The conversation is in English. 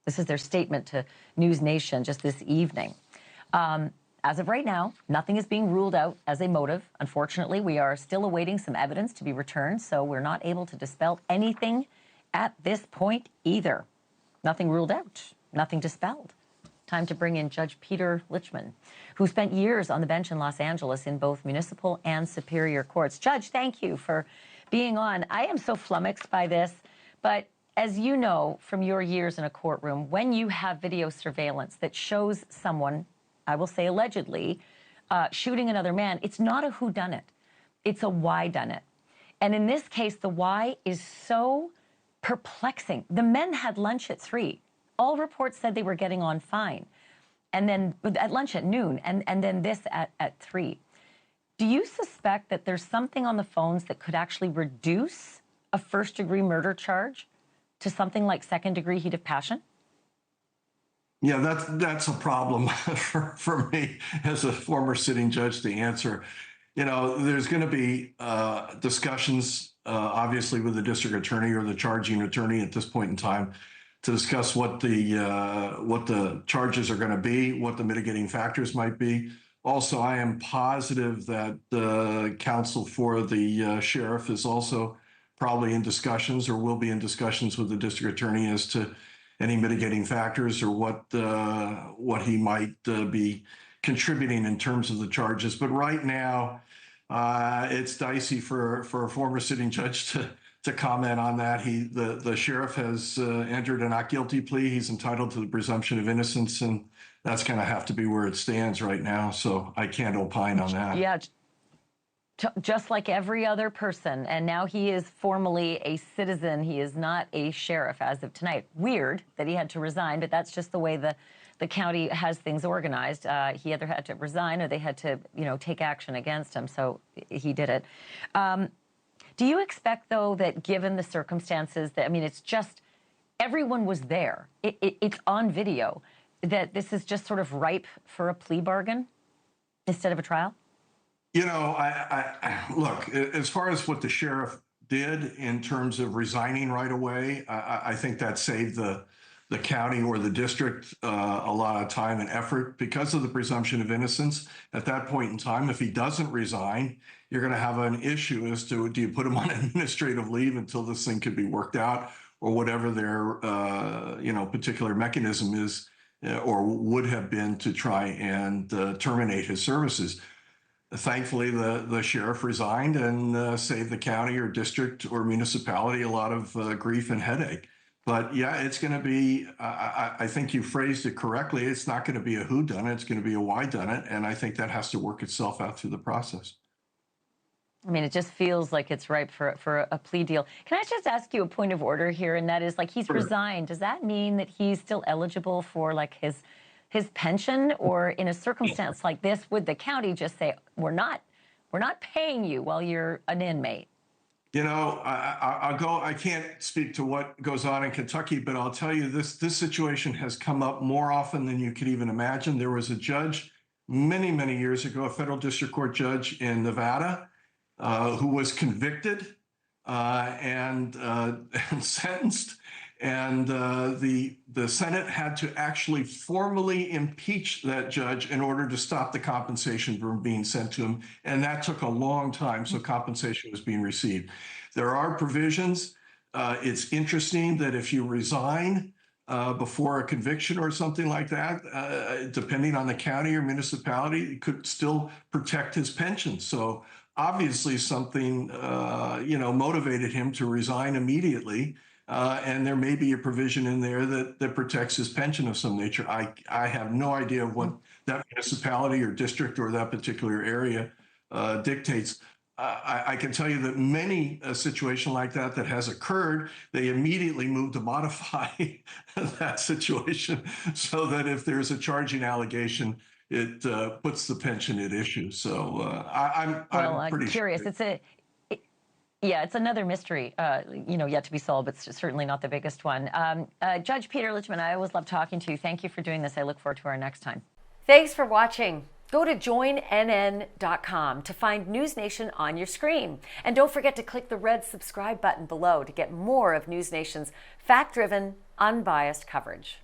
This is their statement to NewsNation just this evening. As of right now, nothing is being ruled out as a motive. Unfortunately, we are still awaiting some evidence to be returned, so we're not able to dispel anything at this point either. Nothing ruled out, nothing dispelled. Time to bring in Judge Peter Lichtman, who spent years on the bench in Los Angeles in both municipal and superior courts. Judge, thank you for being on. I am so flummoxed by this, but as you know from your years in a courtroom, when you have video surveillance that shows someone, I will say allegedly, shooting another man, it's not a whodunit. It's a whydunit. And in this case, the why is so perplexing. The men had lunch at 3. All reports said they were getting on fine. And then at lunch at noon, and then this at 3. Do you suspect that there's something on the phones that could actually reduce a first-degree murder charge to something like second-degree heat of passion? Yeah, that's a problem for me as a former sitting judge to answer. You know, there's going to be discussions, obviously, with the district attorney or the charging attorney at this point in time to discuss what the charges are going to be, what the mitigating factors might be. Also, I am positive that the counsel for the sheriff is also probably in discussions or will be in discussions with the district attorney as to any mitigating factors or what he might be contributing in terms of the charges. But right now, it's dicey for a former sitting judge to comment on that. The sheriff has entered a not guilty plea. He's entitled to the presumption of innocence, and that's going to have to be where it stands right now. So I can't opine on that. Yeah. Just like every other person, and now he is formally a citizen. He is not a sheriff as of tonight. Weird that he had to resign, but that's just the way the county has things organized. He either had to resign or they had to, take action against him. So he did it. Do you expect, though, that given the circumstances, that it's just everyone was there. It's on video. That this is just sort of ripe for a plea bargain instead of a trial? I look, as far as what the sheriff did in terms of resigning right away, I think that saved the county or the district a lot of time and effort because of the presumption of innocence. At that point in time, if he doesn't resign, you're going to have an issue as to do you put him on administrative leave until this thing could be worked out or whatever their particular mechanism is or would have been to try and terminate his services. Thankfully, the sheriff resigned and saved the county or district or municipality a lot of grief and headache. But yeah, it's going to be, I think you phrased it correctly, it's not going to be a whodunit, it's going to be a whydunit, and I think that has to work itself out through the process. It just feels like it's ripe for a plea deal. Can I just ask you a point of order here, and that is, he's resigned. Does that mean that he's still eligible for, his pension, or in a circumstance like this, would the county just say, we're not paying you while you're an inmate? I can't speak to what goes on in Kentucky, but I'll tell you this situation has come up more often than you could even imagine. There was a judge many, many years ago, a federal district court judge in Nevada, who was convicted and sentenced. And the Senate had to actually formally impeach that judge in order to stop the compensation from being sent to him. And that took a long time, so compensation was being received. There are provisions. It's interesting that if you resign before a conviction or something like that, depending on the county or municipality, it could still protect his pension. So obviously something, motivated him to resign immediately. And there may be a provision in there that protects his pension of some nature. I have no idea what that municipality or district or that particular area dictates. I can tell you that many a situation like that has occurred, they immediately move to modify that situation so that if there's a charging allegation, it puts the pension at issue. So I'm pretty curious. Sure. It's another mystery, yet to be solved, but certainly not the biggest one. Judge Peter Lichtman, I always love talking to you. Thank you for doing this. I look forward to our next time. Thanks for watching. Go to joinnn.com to find NewsNation on your screen. And don't forget to click the red subscribe button below to get more of NewsNation's fact-driven, unbiased coverage.